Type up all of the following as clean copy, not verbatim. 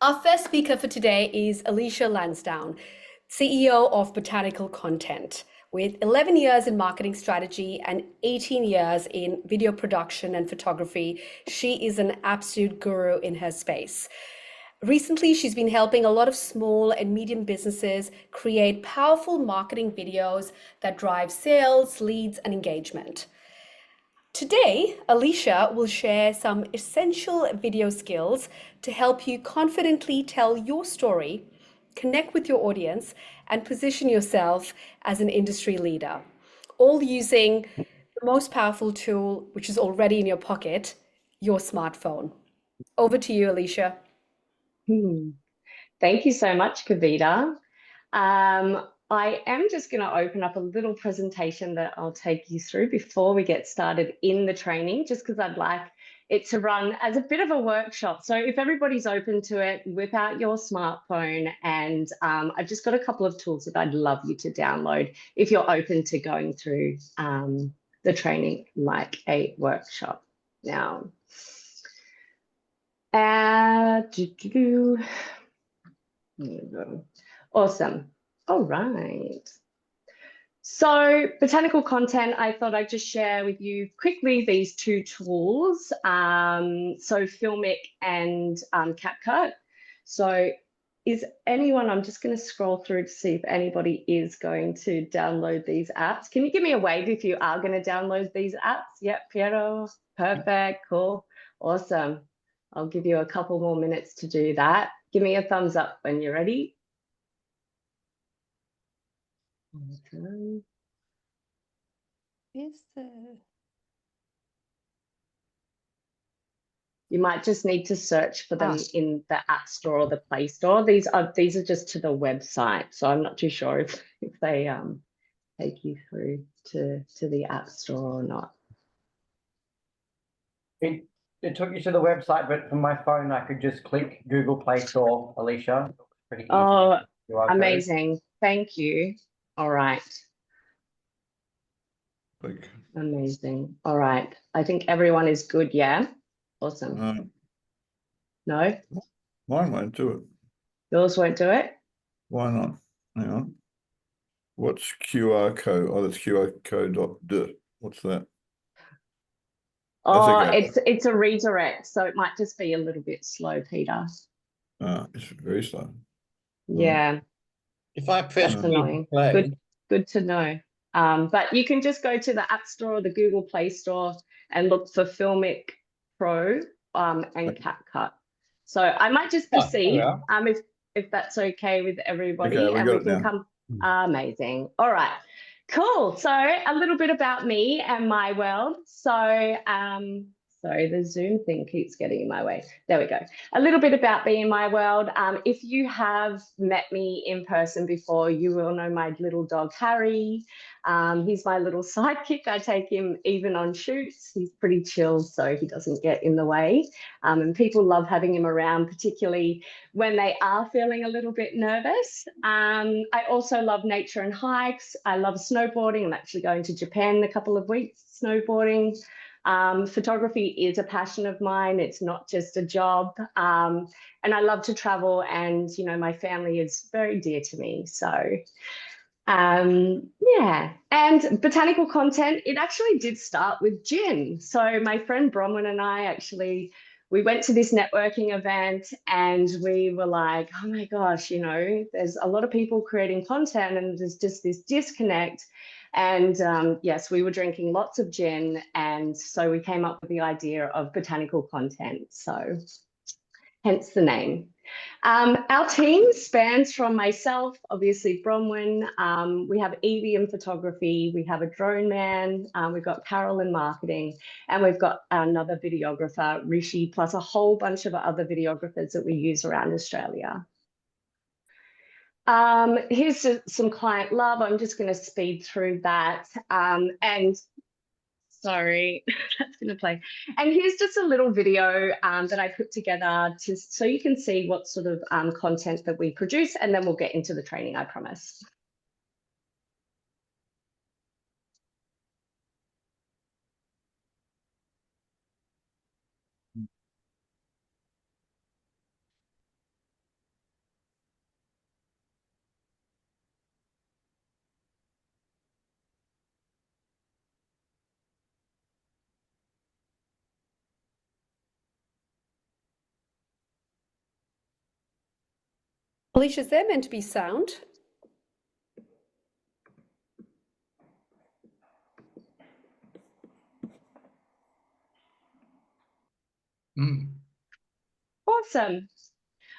Our first speaker for today is Alicia Lansdown, CEO of Botanical Content. With 11 years in marketing strategy and 18 years in video production and photography, she is an absolute guru in her space. Recently, she's been helping a lot of small and medium businesses create powerful marketing videos that drive sales, leads, and engagement. Today, Alicia will share some essential video skills to help you confidently tell your story, connect with your audience, and position yourself as an industry leader, all using the most powerful tool, which is already in your pocket, your smartphone. Over to you, Alicia. Thank you so much, Kavita. I am just going to open up a little presentation that I'll take you through before we get started in the training, just because I'd like it to run as a bit of a workshop. So if everybody's open to it, whip out your smartphone, and I've just got a couple of tools that I'd love you to download if you're open to going through the training like a workshop. Now, there we go. Awesome. All right. So Botanical Content, I thought I'd just share with you quickly these two tools. So Filmic and CapCut. So is anyone, I'm just going to scroll through to see if anybody is going to download these apps. Can you give me a wave if you are going to download these apps? Yep, Piero, perfect, cool, awesome. I'll give you a couple more minutes to do that. Give me a thumbs up when you're ready. Okay. You might just need to search for them in the App Store or the Play Store. These are just to the website, so I'm not too sure if they take you through to the App Store or not. It took you to the website, but from my phone, I could just click Google Play Store, Alicia. Pretty easy. Oh, amazing. Thank you. All right. Amazing. All right. I think everyone is good, yeah? Awesome. No? Mine won't do it. Yours won't do it? Why not? Hang on. What's QR code? Oh, that's QR code. What's that? Oh, it's a redirect, so it might just be a little bit slow, Peter. It's very slow. Yeah. If I press annoying. Good to know. But you can just go to the App Store or the Google Play Store and look for Filmic Pro and CapCut. So I might just proceed if that's okay with everybody. Okay, and we can come. Amazing. All right. Cool. So a little bit about me and my world. So sorry, the Zoom thing keeps getting in my way. There we go. A little bit about me and my world. If you have met me in person before, you will know my little dog, Harry. He's my little sidekick. I take him even on shoots. He's pretty chill, so he doesn't get in the way. And people love having him around, particularly when they are feeling a little bit nervous. I also love nature and hikes. I love snowboarding. I'm actually going to Japan in a couple of weeks, snowboarding. Photography is a passion of mine. It's not just a job. And I love to travel, and, you know, my family is very dear to me. So, yeah. And Botanical Content, it actually did start with gin. So my friend Bronwyn and I we went to this networking event, and we were like, oh my gosh, you know, there's a lot of people creating content and there's just this disconnect. And yes, we were drinking lots of gin, and so we came up with the idea of Botanical Content. So hence the name. Our team spans from myself, obviously Bronwyn. We have Evie in photography. We have a drone man. We've got Carol in marketing, and we've got another videographer, Rishi, plus a whole bunch of other videographers that we use around Australia. Here's some client love. I'm just going to speed through that. And sorry, that's going to play. And here's just a little video that I put together so you can see what sort of content that we produce, and then we'll get into the training, I promise. Alicia, is there meant to be sound? Awesome.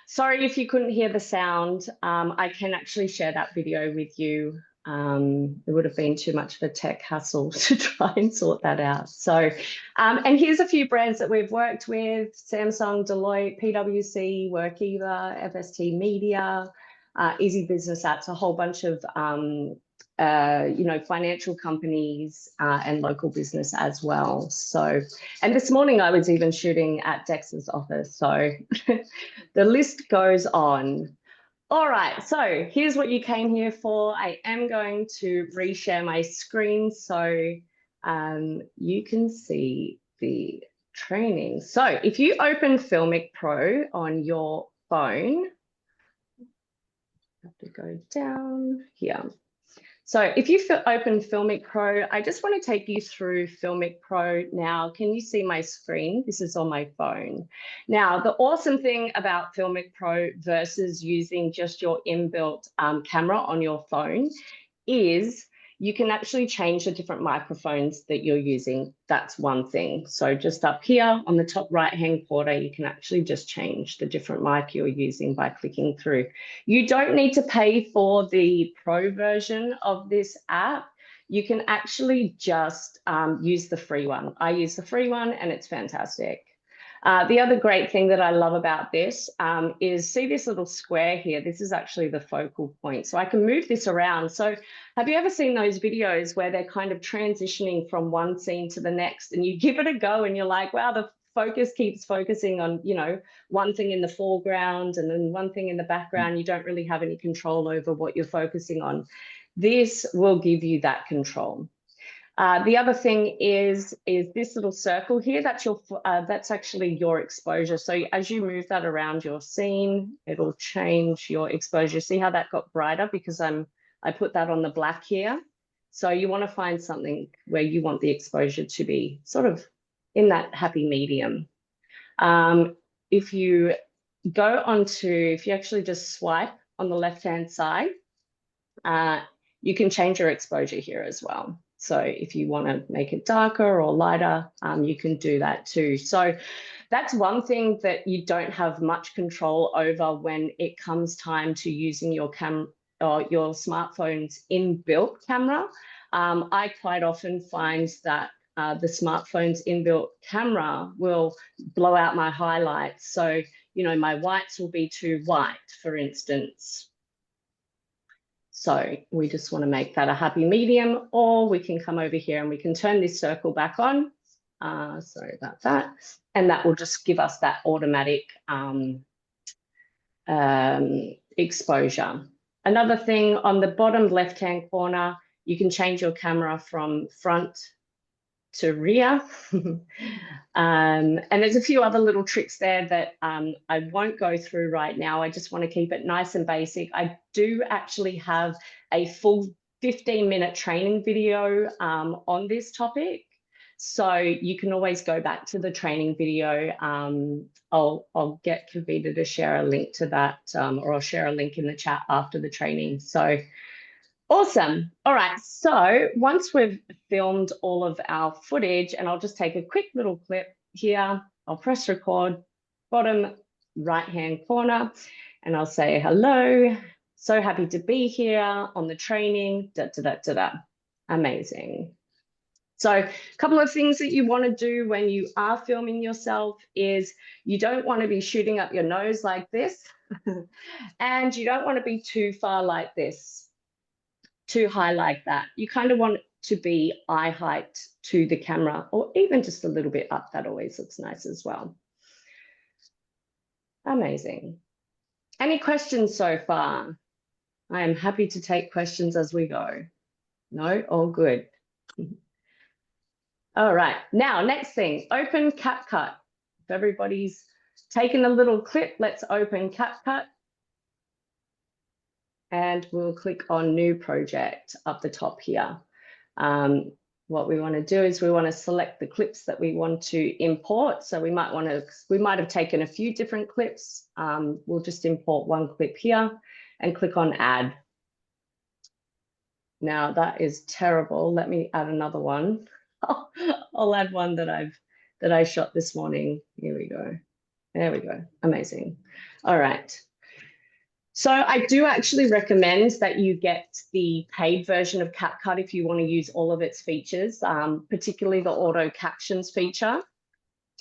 Sorry if you couldn't hear the sound. I can actually share that video with you. It would have been too much of a tech hassle to try and sort that out. So, and here's a few brands that we've worked with: Samsung, Deloitte, PwC, Workiva, FST Media, Easy Business Apps, a whole bunch of financial companies and local business as well. So, and this morning I was even shooting at Dex's office. So the list goes on. All right, so here's what you came here for. I am going to reshare my screen so you can see the training. So if you open Filmic Pro on your phone, I have to go down here. So if you open Filmic Pro, I just want to take you through Filmic Pro now. Can you see my screen? This is on my phone. Now, the awesome thing about Filmic Pro versus using just your inbuilt camera on your phone is you can actually change the different microphones that you're using. That's one thing. So just up here on the top right-hand corner, you can actually just change the different mic you're using by clicking through. You don't need to pay for the pro version of this app. You can actually just use the free one. I use the free one and it's fantastic. The other great thing that I love about this is, see this little square here? This is actually the focal point. So I can move this around. So have you ever seen those videos where they're kind of transitioning from one scene to the next and you give it a go and you're like, wow, the focus keeps focusing on, you know, one thing in the foreground and then one thing in the background. You don't really have any control over what you're focusing on. This will give you that control. The other thing is this little circle here. That's actually your exposure. So as you move that around your scene, it'll change your exposure. See how that got brighter because I put that on the black here. So you want to find something where you want the exposure to be sort of in that happy medium. If you actually just swipe on the left-hand side, you can change your exposure here as well. So if you want to make it darker or lighter, you can do that too. So that's one thing that you don't have much control over when it comes time to using your your smartphone's inbuilt camera. I quite often find that the smartphone's inbuilt camera will blow out my highlights. So, you know, my whites will be too white, for instance. So we just want to make that a happy medium, or we can come over here and we can turn this circle back on. Sorry about that. And that will just give us that automatic exposure. Another thing on the bottom left-hand corner, you can change your camera from front to rear. And there's a few other little tricks there that I won't go through right now. I just want to keep it nice and basic. I do actually have a full 15-minute training video on this topic. So you can always go back to the training video. I'll get Kavita to share a link to that, or I'll share a link in the chat after the training. So awesome. All right. So once we've filmed all of our footage, and I'll just take a quick little clip here. I'll press record, bottom right-hand corner, and I'll say hello. So happy to be here on the training. Amazing. So a couple of things that you want to do when you are filming yourself is you don't want to be shooting up your nose like this, and you don't want to be too far like this, too high like that. You kind of want it to be eye height to the camera, or even just a little bit up. That always looks nice as well. Amazing. Any questions so far? I am happy to take questions as we go. No? All good. All right. Now, next thing, open CapCut. If everybody's taken a little clip, let's open CapCut. And we'll click on new project up the top here. what we want to do is we want to select the clips that we want to import. So we might have taken a few different clips. We'll just import one clip here and click on add. Now that is terrible. Let me add another one. I'll add one that I shot this morning. Here we go. There we go. Amazing. All right. So I do actually recommend that you get the paid version of CapCut if you want to use all of its features, particularly the auto captions feature.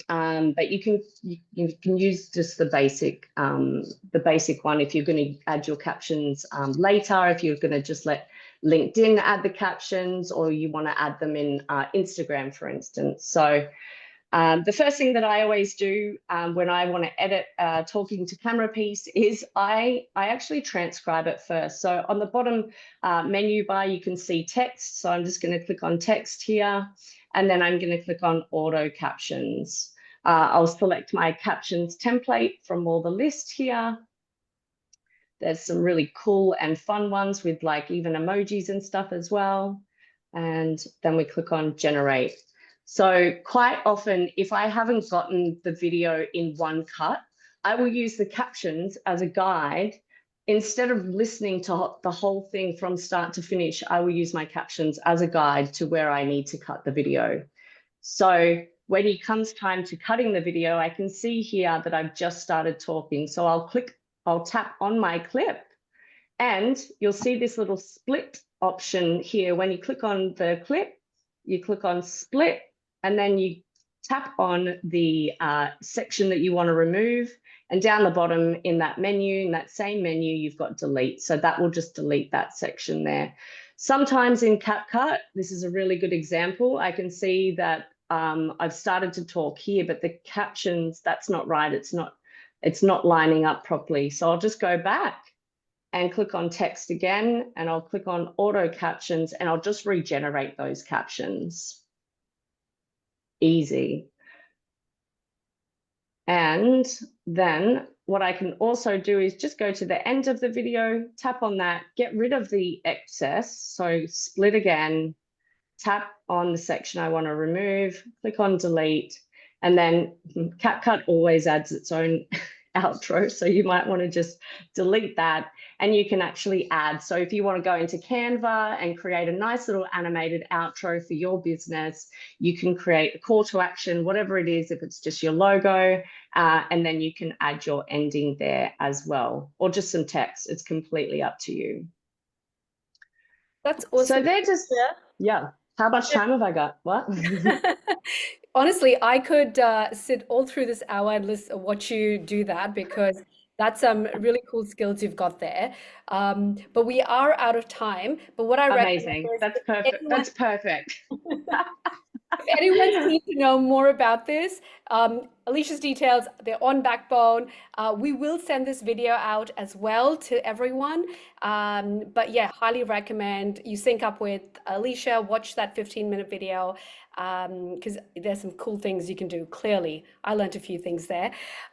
But you can use just the basic one if you're going to add your captions later, if you're going to just let LinkedIn add the captions, or you want to add them in Instagram, for instance. So the first thing that I always do when I want to edit talking to camera piece is I actually transcribe it first. So on the bottom menu bar, you can see text. So I'm just going to click on text here, and then I'm going to click on auto captions. I'll select my captions template from all the list here. There's some really cool and fun ones with like even emojis and stuff as well. And then we click on generate. So quite often, if I haven't gotten the video in one cut, I will use the captions as a guide. Instead of listening to the whole thing from start to finish, I will use my captions as a guide to where I need to cut the video. So when it comes time to cutting the video, I can see here that I've just started talking. So I'll tap on my clip, and you'll see this little split option here. When you click on the clip, you click on split, and then you tap on the section that you want to remove. And down the bottom in that menu, in that same menu, you've got delete. So that will just delete that section there. Sometimes in CapCut, this is a really good example. I can see that I've started to talk here, but the captions, that's not right. It's not lining up properly. So I'll just go back and click on text again, and I'll click on auto captions, and I'll just regenerate those captions. Easy. And then what I can also do is just go to the end of the video, tap on that, get rid of the excess. So split again, tap on the section I want to remove, click on delete, and then CapCut always adds its own outro. So you might want to just delete that, and you can actually add. So if you want to go into Canva and create a nice little animated outro for your business, you can create a call to action, whatever it is, if it's just your logo, and then you can add your ending there as well, or just some text. It's completely up to you. That's awesome. So they're just, yeah. How much time have I got? What? Honestly, I could sit all through this hour and watch you do that, because that's some really cool skills you've got there. But we are out of time. But what I Amazing. recommend is That's perfect. That's perfect. if anyone's keen to know more about this, Alicia's details, they're on BackBone. We will send this video out as well to everyone. But yeah, highly recommend you sync up with Alicia, watch that 15-minute video, because there's some cool things you can do. Clearly, I learned a few things there.